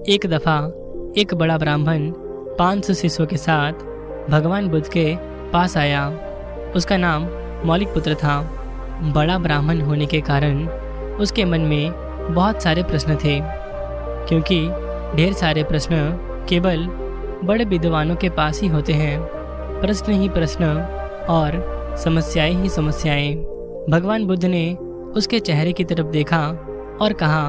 एक दफ़ा एक बड़ा ब्राह्मण 500 शिष्यों के साथ भगवान बुद्ध के पास आया। उसका नाम मौलिक पुत्र था। बड़ा ब्राह्मण होने के कारण उसके मन में बहुत सारे प्रश्न थे, क्योंकि ढेर सारे प्रश्न केवल बड़े विद्वानों के पास ही होते हैं। प्रश्न ही प्रश्न और समस्याएं ही समस्याएं। भगवान बुद्ध ने उसके चेहरे की तरफ देखा और कहा,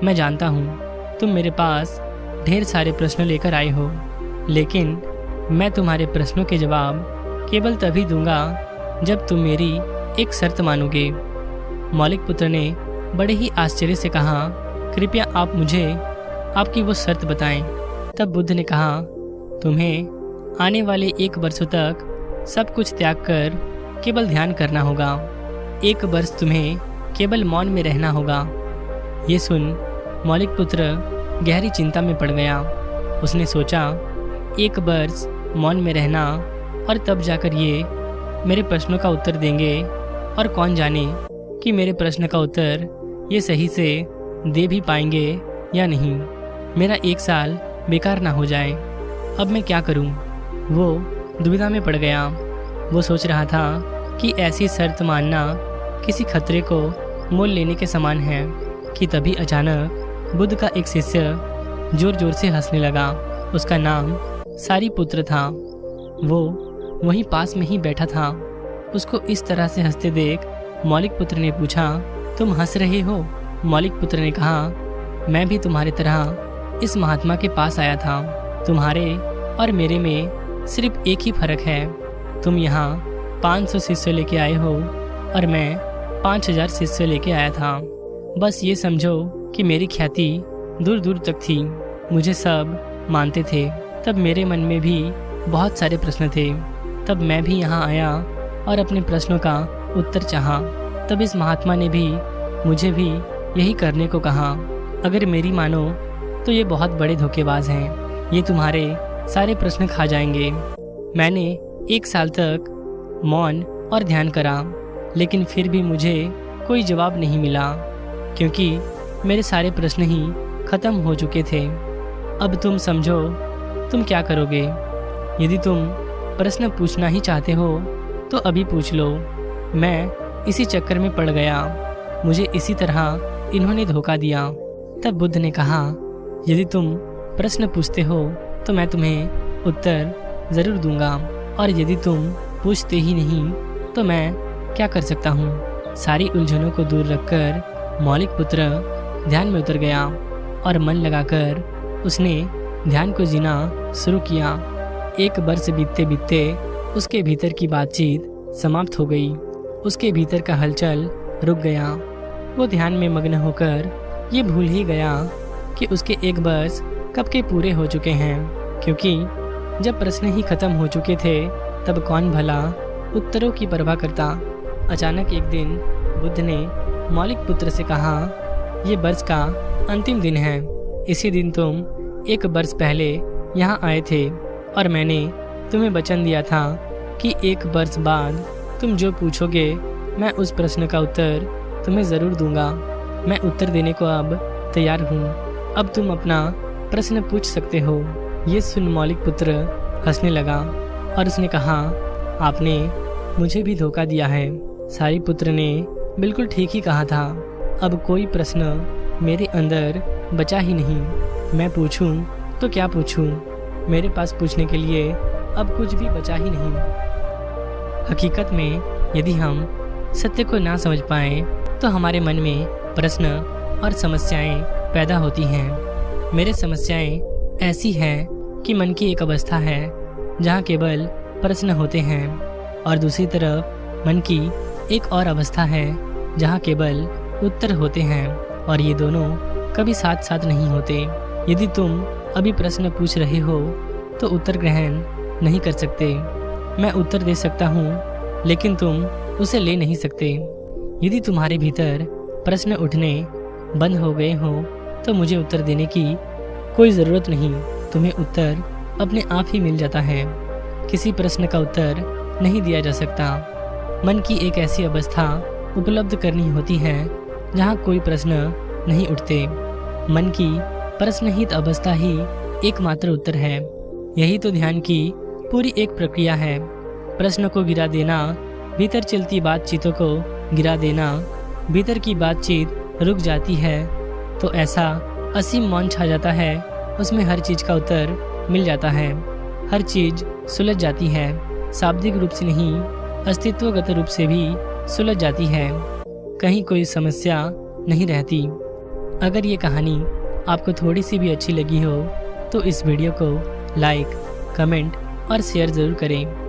मैं जानता हूँ तुम मेरे पास ढेर सारे प्रश्न लेकर आए हो, लेकिन मैं तुम्हारे प्रश्नों के जवाब केवल तभी दूंगा जब तुम मेरी एक शर्त मानोगे। मौलिक पुत्र ने बड़े ही आश्चर्य से कहा, कृपया आप मुझे आपकी वो शर्त बताएं। तब बुद्ध ने कहा, तुम्हें आने वाले 1 वर्षों तक सब कुछ त्याग कर केवल ध्यान करना होगा। 1 वर्ष तुम्हें केवल मौन में रहना होगा। ये सुन मौलिक पुत्र गहरी चिंता में पड़ गया। उसने सोचा, 1 वर्ष मौन में रहना और तब जाकर ये मेरे प्रश्नों का उत्तर देंगे, और कौन जाने कि मेरे प्रश्न का उत्तर ये सही से दे भी पाएंगे या नहीं। मेरा 1 साल बेकार ना हो जाए। अब मैं क्या करूं? वो दुविधा में पड़ गया। वो सोच रहा था कि ऐसी शर्त मानना किसी खतरे को मोल लेने के समान है कि तभी अचानक बुद्ध का एक शिष्य जोर जोर से हंसने लगा। उसका नाम सारीपुत्र था। वो वहीं पास में ही बैठा था। उसको इस तरह से हंसते देख मौलिक पुत्र ने पूछा, तुम हंस रहे हो? मौलिक पुत्र ने कहा, मैं भी तुम्हारी तरह इस महात्मा के पास आया था। तुम्हारे और मेरे में सिर्फ एक ही फर्क है। तुम यहाँ 500 शिष्य लेके आए हो और मैं 5000 शिष्य लेके आया था। बस ये समझो कि मेरी ख्याति दूर दूर तक थी। मुझे सब मानते थे। तब मेरे मन में भी बहुत सारे प्रश्न थे। तब मैं भी यहाँ आया और अपने प्रश्नों का उत्तर चाहा। तब इस महात्मा ने भी मुझे भी यही करने को कहा। अगर मेरी मानो तो ये बहुत बड़े धोखेबाज हैं। ये तुम्हारे सारे प्रश्न खा जाएंगे। मैंने 1 साल तक मौन और ध्यान करा, लेकिन फिर भी मुझे कोई जवाब नहीं मिला, क्योंकि मेरे सारे प्रश्न ही खत्म हो चुके थे। अब तुम समझो तुम क्या करोगे। यदि तुम प्रश्न पूछना ही चाहते हो तो अभी पूछ लो। मैं इसी चक्कर में पड़ गया। मुझे इसी तरह इन्होंने धोखा दिया। तब बुद्ध ने कहा, यदि तुम प्रश्न पूछते हो तो मैं तुम्हें उत्तर ज़रूर दूंगा, और यदि तुम पूछते ही नहीं तो मैं क्या कर सकता हूँ। सारी उलझनों को दूर रखकर मौलिक पुत्र ध्यान में उतर गया और मन लगाकर उसने ध्यान को जीना शुरू किया। 1 वर्ष बीतते बीतते उसके भीतर की बातचीत समाप्त हो गई। उसके भीतर का हलचल रुक गया। वो ध्यान में मग्न होकर ये भूल ही गया कि उसके 1 वर्ष कब के पूरे हो चुके हैं, क्योंकि जब प्रश्न ही खत्म हो चुके थे तब कौन भला उत्तरों की परवाह करता। अचानक एक दिन बुद्ध ने मौलिक पुत्र से कहा, ये वर्ष का अंतिम दिन है। इसी दिन तुम 1 वर्ष पहले यहाँ आए थे और मैंने तुम्हें वचन दिया था कि 1 वर्ष बाद तुम जो पूछोगे मैं उस प्रश्न का उत्तर तुम्हें ज़रूर दूंगा। मैं उत्तर देने को अब तैयार हूँ। अब तुम अपना प्रश्न पूछ सकते हो। ये सुन मौलिक पुत्र हंसने लगा और उसने कहा, आपने मुझे भी धोखा दिया है। सारीपुत्र ने बिल्कुल ठीक ही कहा था। अब कोई प्रश्न मेरे अंदर बचा ही नहीं। मैं पूछूं तो क्या पूछूं? मेरे पास पूछने के लिए अब कुछ भी बचा ही नहीं। हकीकत में यदि हम सत्य को ना समझ पाएं तो हमारे मन में प्रश्न और समस्याएं पैदा होती हैं। मेरे समस्याएं ऐसी हैं कि मन की एक अवस्था है जहां केवल प्रश्न होते हैं, और दूसरी तरफ मन की एक और अवस्था है जहां केवल उत्तर होते हैं, और ये दोनों कभी साथ साथ नहीं होते। यदि तुम अभी प्रश्न पूछ रहे हो तो उत्तर ग्रहण नहीं कर सकते। मैं उत्तर दे सकता हूँ, लेकिन तुम उसे ले नहीं सकते। यदि तुम्हारे भीतर प्रश्न उठने बंद हो गए हो तो मुझे उत्तर देने की कोई ज़रूरत नहीं। तुम्हें उत्तर अपने आप ही मिल जाता है। किसी प्रश्न का उत्तर नहीं दिया जा सकता। मन की एक ऐसी अवस्था उपलब्ध करनी होती है जहाँ कोई प्रश्न नहीं उठते। मन की प्रश्नहित अवस्था ही एकमात्र उत्तर है। यही तो ध्यान की पूरी एक प्रक्रिया है। प्रश्न को गिरा देना, भीतर चलती बातचीतों को गिरा देना, भीतर की बातचीत रुक जाती है तो ऐसा असीम मौन छा जाता है, उसमें हर चीज़ का उत्तर मिल जाता है। हर चीज़ सुलझ जाती है, शाब्दिक रूप से नहीं अस्तित्वगत रूप से भी सुलझ जाती है। कहीं कोई समस्या नहीं रहती। अगर ये कहानी आपको थोड़ी सी भी अच्छी लगी हो तो इस वीडियो को लाइक, कमेंट और शेयर ज़रूर करें।